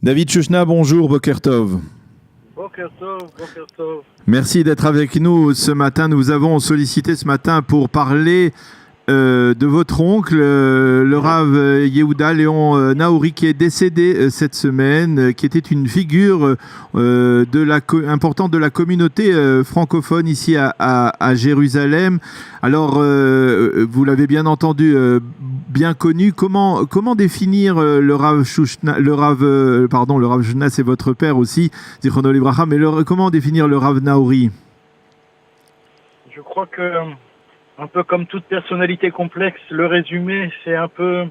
David Chouchna, bonjour, Boker Tov. Boker Tov, Boker Tov. Merci d'être avec nous ce matin. Nous avons sollicité ce matin pour parler de votre oncle, le Rav Yehuda Léon Naouri, qui est décédé cette semaine, qui était une figure importante de la communauté francophone ici à Jérusalem. Alors, vous l'avez bien entendu, bien connu. Comment définir le Rav Chouchna, le Rav Chouchna, c'est votre père aussi, Zichrono Livracha, mais comment définir le Rav Naouri? Je crois que, un peu comme toute personnalité complexe, le résumé, c'est un peu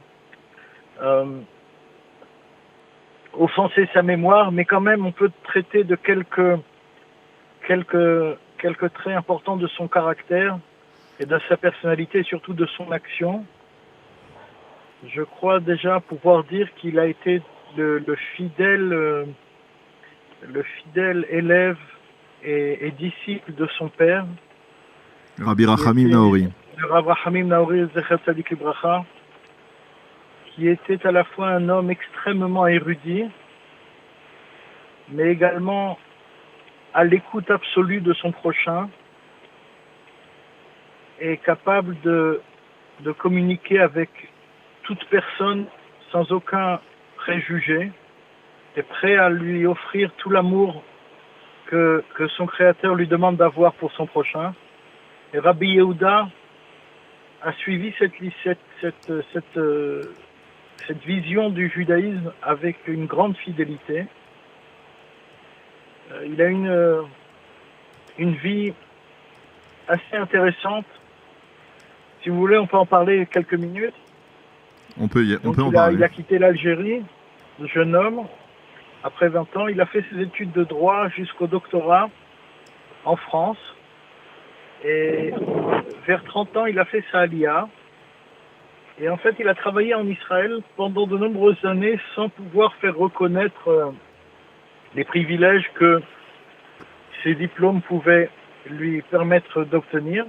offenser sa mémoire, mais quand même, on peut traiter de quelques traits importants de son caractère et de sa personnalité, et surtout de son action. Je crois déjà pouvoir dire qu'il a été le fidèle élève et disciple de son père, Rabbi Rachamim Naouri. Le Rav Rachamim Naouri, Zecher Tzadik Libracha, qui était à la fois un homme extrêmement érudit, mais également à l'écoute absolue de son prochain, et capable de communiquer avec toute personne sans aucun préjugé, et prêt à lui offrir tout l'amour que son Créateur lui demande d'avoir pour son prochain. Et Rabbi Yehuda a suivi cette vision du judaïsme avec une grande fidélité. Il a une vie assez intéressante. Si vous voulez, on peut en parler quelques minutes. On peut en parler. Il a quitté l'Algérie, le jeune homme, après 20 ans. Il a fait ses études de droit jusqu'au doctorat en France. Et vers 30 ans, il a fait sa Aliyah. Et en fait, il a travaillé en Israël pendant de nombreuses années sans pouvoir faire reconnaître les privilèges que ses diplômes pouvaient lui permettre d'obtenir.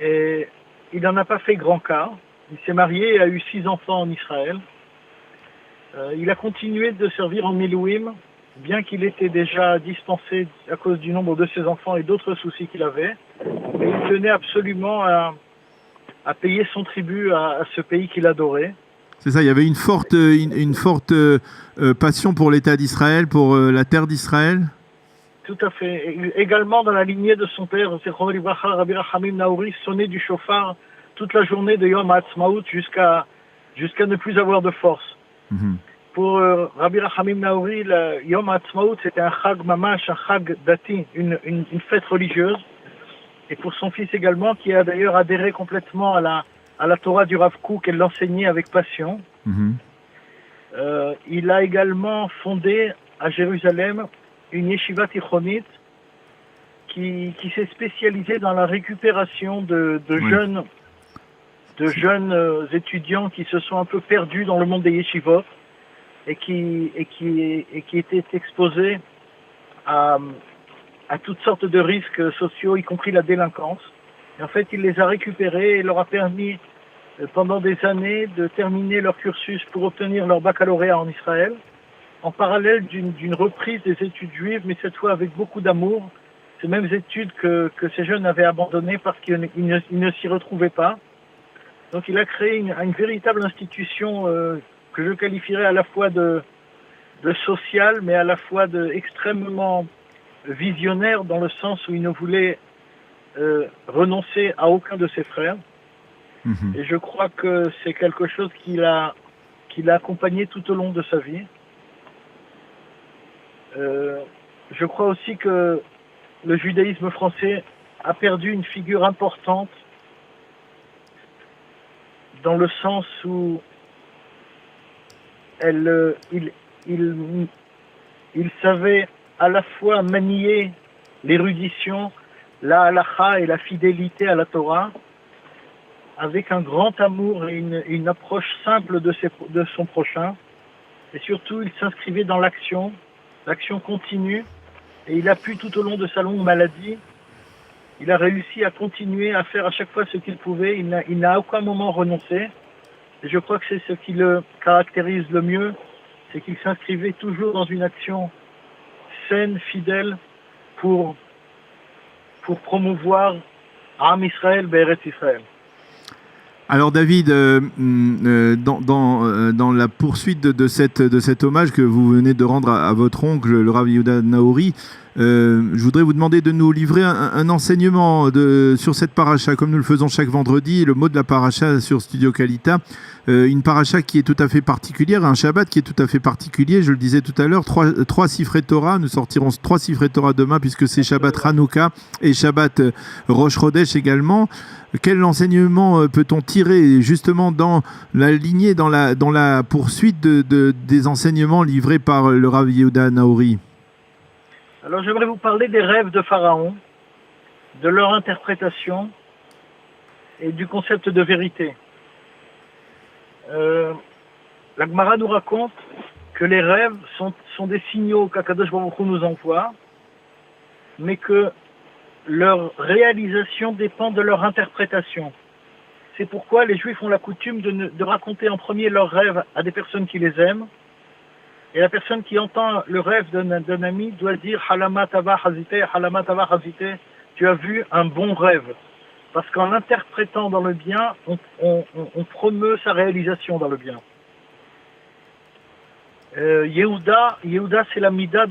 Et il n'en a pas fait grand cas. Il s'est marié et a eu 6 enfants en Israël. Il a continué de servir en Milouim, bien qu'il était déjà dispensé à cause du nombre de ses enfants et d'autres soucis qu'il avait. Mais il tenait absolument à payer son tribut à ce pays qu'il adorait. C'est ça, il y avait une forte passion pour l'État d'Israël, pour la terre d'Israël. Tout à fait. Et également dans la lignée de son père, Zichrono Livracha, Rabbi Rachamim Naouri sonnait du shofar toute la journée de Yom HaAtzmaut jusqu'à ne plus avoir de force. Mm-hmm. Pour Rabbi Rachamim Naouri, Yom HaAtzmaut, c'était un chag mamash, un chag dati, une fête religieuse. Et pour son fils également, qui a d'ailleurs adhéré complètement à la Torah du Rav Kook et l'enseignait avec passion. Mm-hmm. Il a également fondé à Jérusalem une yeshiva tichonite qui s'est spécialisée dans la récupération de jeunes étudiants qui se sont un peu perdus dans le monde des yeshivot et qui étaient exposés à toutes sortes de risques sociaux, y compris la délinquance. Et en fait, il les a récupérés et leur a permis, pendant des années, de terminer leur cursus pour obtenir leur baccalauréat en Israël, en parallèle d'une reprise des études juives, mais cette fois avec beaucoup d'amour. Ces mêmes études que ces jeunes avaient abandonnées parce qu'ils ne s'y retrouvaient pas. Donc il a créé une véritable institution que je qualifierais à la fois de sociale, mais à la fois extrêmement visionnaire, dans le sens où il ne voulait renoncer à aucun de ses frères. Mm-hmm. Et je crois que c'est quelque chose qui l'a accompagné tout au long de sa vie. Je crois aussi que le judaïsme français a perdu une figure importante dans le sens où il savait à la fois manier l'érudition, la halacha et la fidélité à la Torah, avec un grand amour et une approche simple de son prochain. Et surtout, il s'inscrivait dans l'action continue. Et il a pu, tout au long de sa longue maladie, il a réussi à continuer à faire à chaque fois ce qu'il pouvait. Il n'a à aucun moment renoncé. Et je crois que c'est ce qui le caractérise le mieux c'est qu'il s'inscrivait toujours dans une action saine, fidèle, pour promouvoir Am Israël, Be'eretz Israël. Alors David, dans la poursuite de cet hommage que vous venez de rendre à votre oncle, le Rav Yehuda Naori, je voudrais vous demander de nous livrer un enseignement sur cette paracha, comme nous le faisons chaque vendredi, le mot de la paracha sur Studio Kalita, une paracha qui est tout à fait particulière, un Shabbat qui est tout à fait particulier, je le disais tout à l'heure, trois Sifrei Torah, nous sortirons 3 Sifrei Torah demain puisque c'est Shabbat Hanouka et Shabbat Rosh Chodesh également. Quel enseignement peut-on tirer justement dans la lignée, dans la poursuite des enseignements livrés par le Rav Yehuda Naori? Alors j'aimerais vous parler des rêves de Pharaon, de leur interprétation et du concept de vérité. La Gemara nous raconte que les rêves sont des signaux qu'Akadosh Baruch Hu nous envoie, mais que leur réalisation dépend de leur interprétation. C'est pourquoi les Juifs ont la coutume de raconter en premier leurs rêves à des personnes qui les aiment. Et la personne qui entend le rêve d'un ami doit dire « Halama tava hazite », tu as vu un bon rêve. Parce qu'en l'interprétant dans le bien, on promeut sa réalisation dans le bien. Yehuda, c'est la mida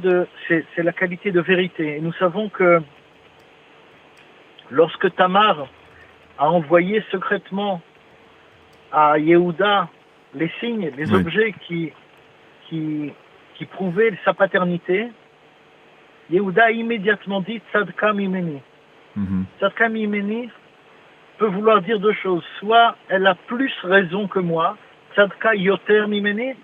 c'est la qualité de vérité. Et nous savons que lorsque Tamar a envoyé secrètement à Yehuda les signes, les objets qui prouvaient sa paternité, Yehuda a immédiatement dit Tzadka mimeni. Tzadka mimeni peut vouloir dire 2 choses. Soit elle a plus raison que moi, Tzadka yoter mimeni,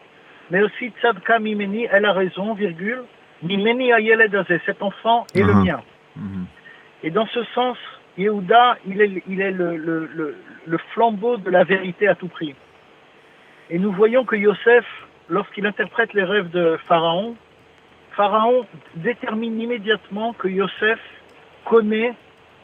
mais aussi Tzadka mimeni, elle a raison, virgule, mimeni ayeled azeh, cet enfant est le mien. Et dans ce sens, Yehuda, il est le flambeau de la vérité à tout prix. Et nous voyons que Yosef, lorsqu'il interprète les rêves de Pharaon, Pharaon détermine immédiatement que Yosef connaît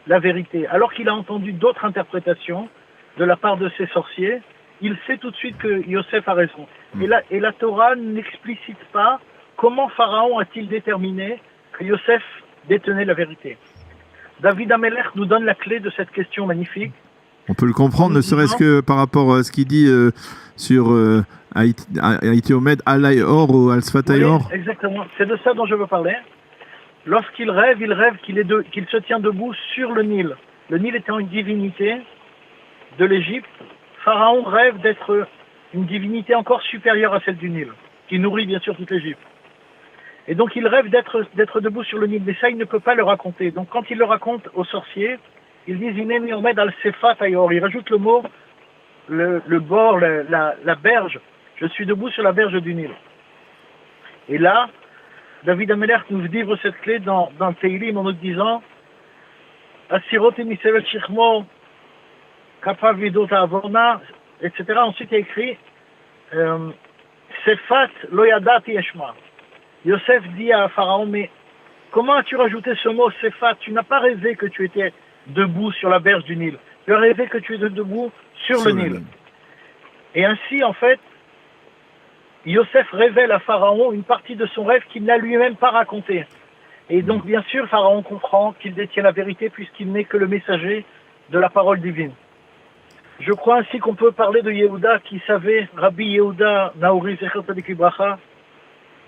la vérité. Alors qu'il a entendu d'autres interprétations de la part de ses sorciers, il sait tout de suite que Yosef a raison. Et la Torah n'explicite pas comment Pharaon a-t-il déterminé que Yosef détenait la vérité. David Amelech nous donne la clé de cette question magnifique. On peut le comprendre, ne serait-ce que par rapport à ce qu'il dit sur Haïti Omed, Alay Or ou Al Sfatay Or. Oui, exactement, c'est de ça dont je veux parler. Lorsqu'il rêve, qu'il se tient debout sur le Nil. Le Nil étant une divinité de l'Égypte, Pharaon rêve d'être une divinité encore supérieure à celle du Nil, qui nourrit bien sûr toute l'Égypte. Et donc il rêve d'être debout sur le Nil, mais ça il ne peut pas le raconter. Donc quand il le raconte aux sorciers, ils disent Ineni Omed al Sefat Ayor. Il rajoute le mot, le bord, la berge. Je suis debout sur la berge du Nil. Et là, David Amelech nous livre cette clé dans Teilim en nous disant Asirot emisevet shichmo kapav vidot avorna, etc. Ensuite il y a écrit Sefat lo yadati eshma. Yosef dit à Pharaon, mais comment as-tu rajouté ce mot Sefat? Tu n'as pas rêvé que tu étais debout sur la berge du Nil. Tu as rêvé que tu étais debout sur le Nil. Et ainsi, en fait, Yosef révèle à Pharaon une partie de son rêve qu'il n'a lui-même pas raconté. Et donc, bien sûr, Pharaon comprend qu'il détient la vérité puisqu'il n'est que le messager de la parole divine. Je crois ainsi qu'on peut parler de Yehuda qui savait, Rabbi Yehuda Naori Zecher Tzadik Libracha,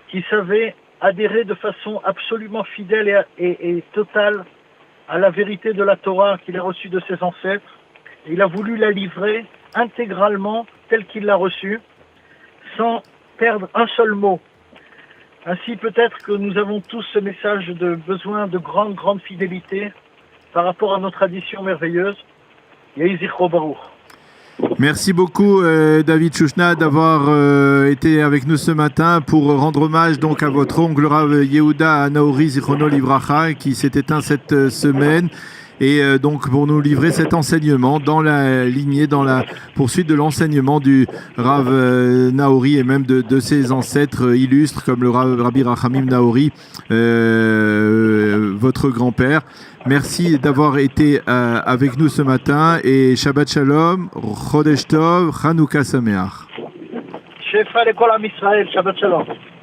qui savait adhérer de façon absolument fidèle et totale à la vérité de la Torah qu'il a reçue de ses ancêtres. Et il a voulu la livrer intégralement telle qu'il l'a reçue, sans perdre un seul mot. Ainsi peut-être que nous avons tous ce message de besoin de grande fidélité par rapport à nos traditions merveilleuses. Yehi Zichro Baruch. Merci beaucoup David Chouchna d'avoir été avec nous ce matin pour rendre hommage donc à votre oncle Rav Yehuda Naori Zichrono Livracha qui s'est éteint cette semaine et donc pour nous livrer cet enseignement dans la lignée, dans la poursuite de l'enseignement du Rav Naori et même de ses ancêtres illustres comme le Rabbi Rachamim Naori, votre grand-père. Merci d'avoir été avec nous ce matin et Shabbat Shalom, Chodesh Tov, Chanukah Sameach. Shefa Lekol Am Israël. Shabbat Shalom.